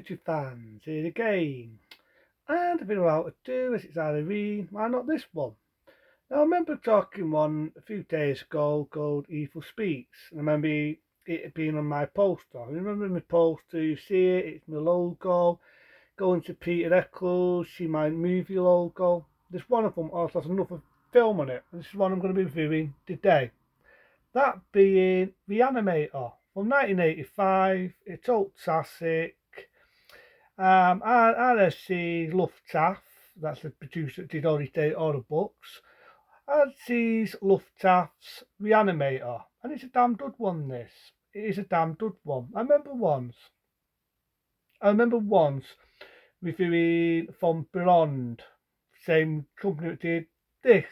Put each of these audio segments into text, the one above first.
YouTube fans, here again. And a video how to do as it's Halloween, why not this one? Now I remember talking one a few days ago called Evil Speaks, and I remember it being on my poster. I remember my poster, you see it, it's my logo, going to Peter Eccles, see my movie logo. This one of them also has another film on it, and this is one I'm going to be reviewing today. That being Re-Animator from 1985, it's old classic. RSC Lufthansa, that's the producer that did all the books. RSC's Lufthansa's Re-Animator, and it's a damn good one. This it is a damn good one. I remember once reviewing from Beyond, same company that did this.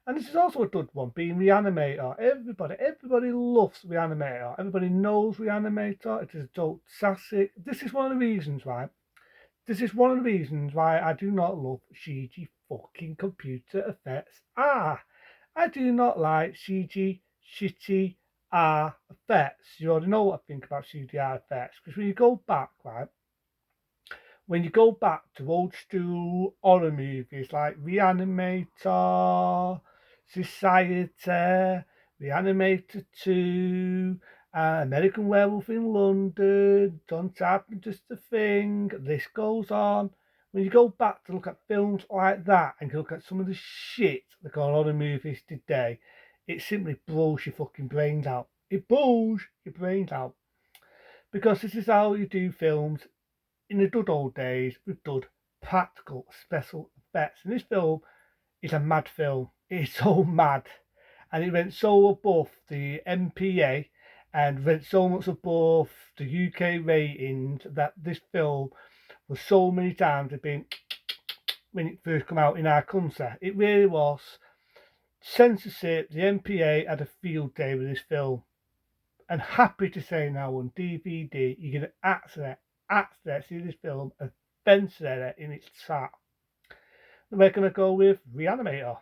And this is also a good one, being Re-Animator. Everybody loves Re-Animator. Everybody knows Re-Animator. It is a dope classic. This is one of the reasons why. This is one of the reasons why I do not love CG fucking computer effects. I do not like CG shitty effects. You already know what I think about CGI effects. Because when you go back, right? When you go back to old school horror movies like Re-Animator, Society, Re-Animator 2, American Werewolf in London, John Carpenter's The Thing, this goes on. When you go back to look at films like that and you look at some of the shit that go on horror movies today, it simply blows your fucking brains out. It blows your brains out. Because this is how you do films in the good old days with good practical special effects. And this film is a mad film. It's so mad. And it went so above the MPA and went so much above the UK ratings that this film was so many times had been when it first came out in our country. It really was. Censorship, the MPA had a field day with this film. And happy to say now on DVD, you can actually see this film eventually in its trap. We're going to go with Re-Animator.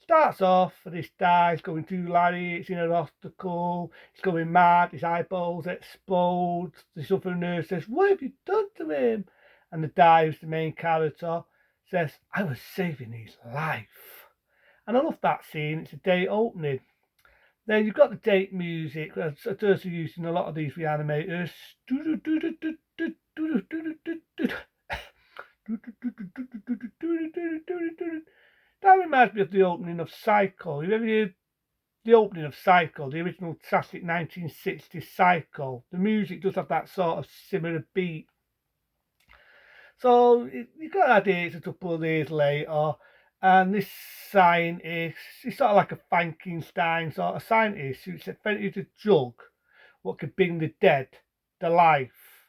Starts off, this guy's going to Larry, it's in an obstacle, he's going mad, his eyeballs explode, this other nurse says, "What have you done to him?" And the guy who's the main character says, "I was saving his life." And I love that scene, it's a day opening. Then you've got the date music, that's used in a lot of these Re-Animators. That reminds me of the opening of Psycho. You ever heard the opening of Psycho, the original classic 1960s Psycho? The music does have that sort of similar beat. So you've got an idea, it's a couple of years later, and this scientist, he's sort of like a Frankenstein sort of scientist who's invented a drug what could bring the dead to life.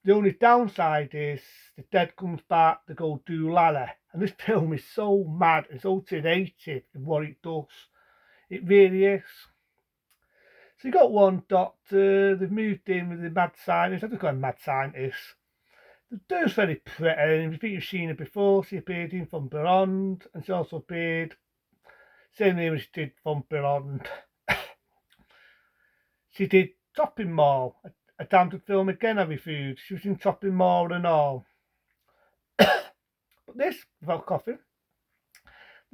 The only downside is the dead comes back to go do Larry. And this film is so mad and so creative in what it does. It really is. So you got one doctor, they've moved in with the mad scientist. I just got a mad scientist. The girl's very pretty, and if you've seen her before, she appeared in From Beyond, and she also appeared, same name as she did From Beyond. She did Chopping Mall, a damn good film again I reviewed. She was in Chopping Mall and all. But this, without coughing,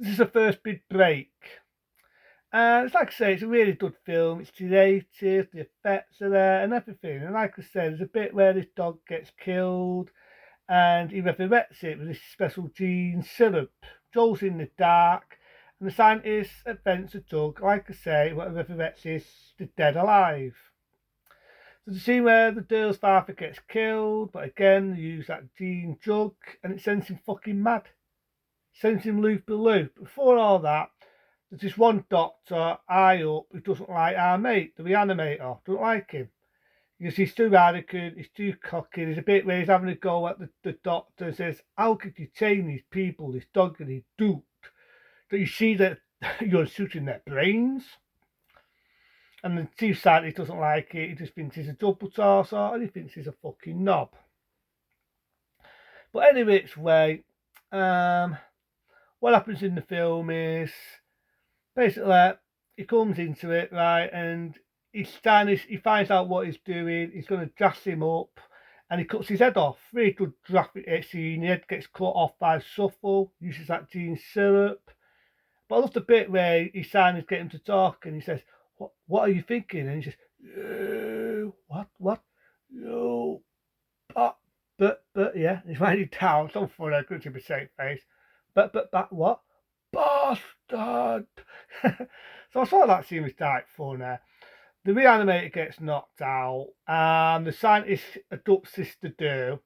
this is the first big break. And it's like I say, it's a really good film. It's creative, the effects are there and everything. And like I said, there's a bit where this dog gets killed and he resurrects it with this special gene syrup. Joel's in the dark and the scientist invents a drug, like I say, what resurrects is the dead alive. So the scene where the girl's father gets killed, but again, they use that gene drug and it sends him fucking mad. It sends him loop-a-loop. Before all that, there's this one doctor, high up, who doesn't like our mate, the Re-Animator. Don't like him. Because he's too arrogant, he's too cocky. There's a bit where he's having a go at the doctor and says, "How could you train these people, this dog and he duped? Don't you see that you're shooting their brains?" And the chief scientist doesn't like it. He just thinks he's a double torso and he thinks he's a fucking knob. But anyway, it's way. What happens in the film is basically he comes into it, right, and he finds out what he's doing. He's going to dress him up, and he cuts his head off. Really good graphic scene. His head gets cut off by Shuffle, uses that gene syrup. But I love the bit where his sign is getting to talk and he says, what are you thinking? And he says, what? You, but, yeah. He's writing it down. So funny, I couldn't see my straight face. But, what? Bastard! So I saw that scene was quite funny. The Re-Animator gets knocked out, and the scientist adopts Sister Do.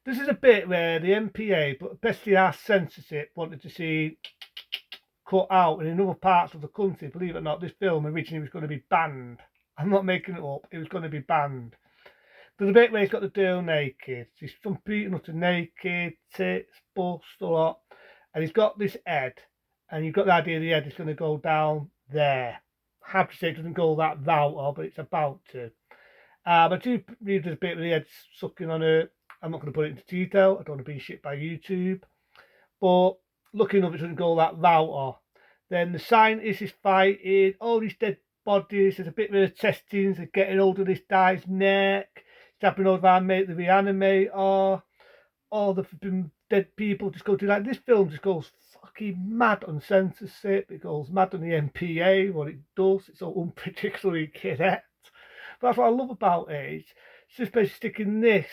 This is a bit where the MPA, but especially our censorship, wanted to see cut out, and in other parts of the country, believe it or not, this film originally was going to be banned. I'm not making it up, it was going to be banned. There's a bit where he's got the girl naked. She's beaten up to naked, tits, bust, a lot. And he's got this head, and you've got the idea the head is going to go down there. I have to say it doesn't go that route, but it's about to. But I do read there's a bit where the head's sucking on her. I'm not going to put it into detail. I don't want to be shit by YouTube. But looking up, it doesn't go that route. Then the scientist is fighting all these dead bodies. There's a bit of testings. They're getting hold of this guy's neck. Tapping over our mate, the Re-Animator. All the dead people just go to like this film just goes fucking mad on censorship. It goes mad on the MPA. What it does, it's so unpredictably correct. But that's what I love about it. It's just basically sticking this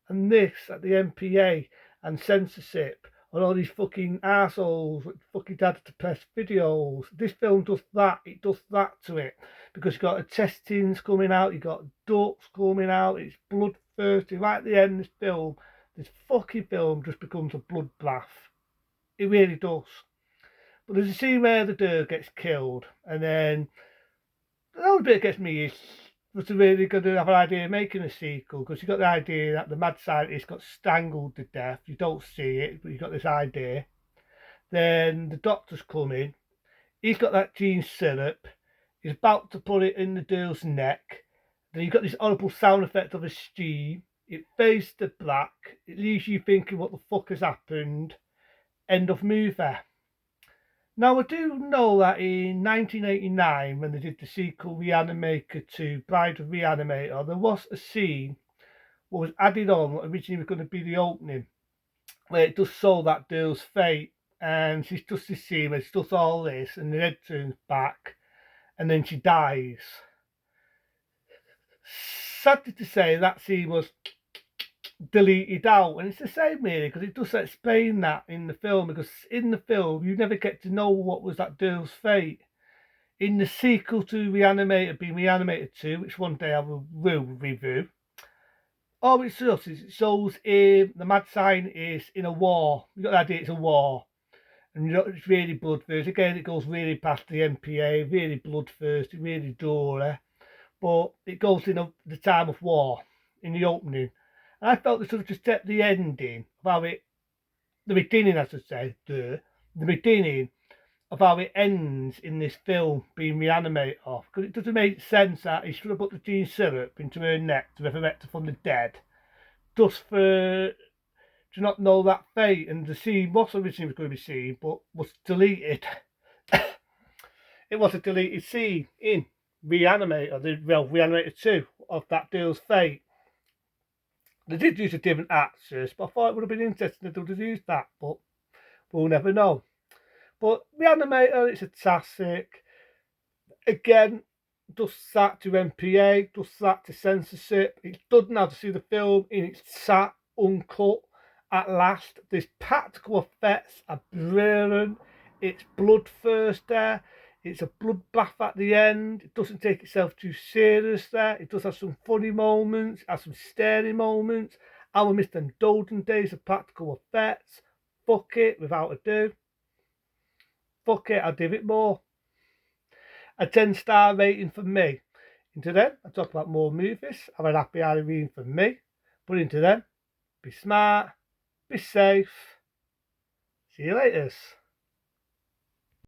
and this at the MPA and censorship on all these fucking assholes with fucking data to press videos. This film does that. It does that to it because you've got intestines coming out, you've got ducts coming out. It's bloodthirsty. Right at the end of this film, this fucking film just becomes a bloodbath. It really does. But there's a scene where the dude gets killed, and then the only bit that gets me is was they really going to have an idea of making a sequel, because you got the idea that the mad scientist got strangled to death. You don't see it, but you got this idea. Then the doctor's coming. He's got that gene syrup. He's about to put it in the girl's neck. Then you've got this horrible sound effect of a steam. It fades to black. It leaves you thinking what the fuck has happened. End of movie. Now, I do know that in 1989, when they did the sequel Re-Animator to Bride of Re-Animator, there was a scene what was added on what originally was going to be the opening, where it does show that girl's fate, and she's just this scene where she does all this, and the head turns back, and then she dies. Sadly to say, that scene was deleted out, and it's the same really, because it does explain that in the film, because in the film you never get to know what was that girl's fate. In the sequel to Re-Animator, being Re-Animator 2, which one day I will review, all it shows is it shows the mad scientist in a war. You got the idea it's a war, and you know it's really bloodthirsty. Again, it goes really past the MPA, really bloodthirsty, really gory, but it goes in the time of war in the opening. I felt they should have just kept the ending of how it, the beginning, I should say, the beginning of how it ends in this film being Re-Animator, because it doesn't make sense that he should have put the gene syrup into her neck to resurrect her from the dead, just for to not know that fate. And the scene was originally going to be seen, but was deleted. It was a deleted scene in Re-Animator, Re-Animator 2, of that girl's fate. They did use a different actress, but I thought it would have been interesting if they would have used that, but we'll never know. But Re-Animator, it's a classic. Again, does that to MPA, does that to censorship. It doesn't have to see the film in its sat uncut at last. These practical effects are brilliant. It's bloodthirsty. It's a bloodbath at the end. It doesn't take itself too seriously. It does have some funny moments, has some scary moments. I will miss them golden days of practical effects. Fuck it, without a do. Fuck it, I'll give it more. A 10-star rating for me. Into them, I talk about more movies. Have a happy Halloween for me. But into them, be smart, be safe. See you later.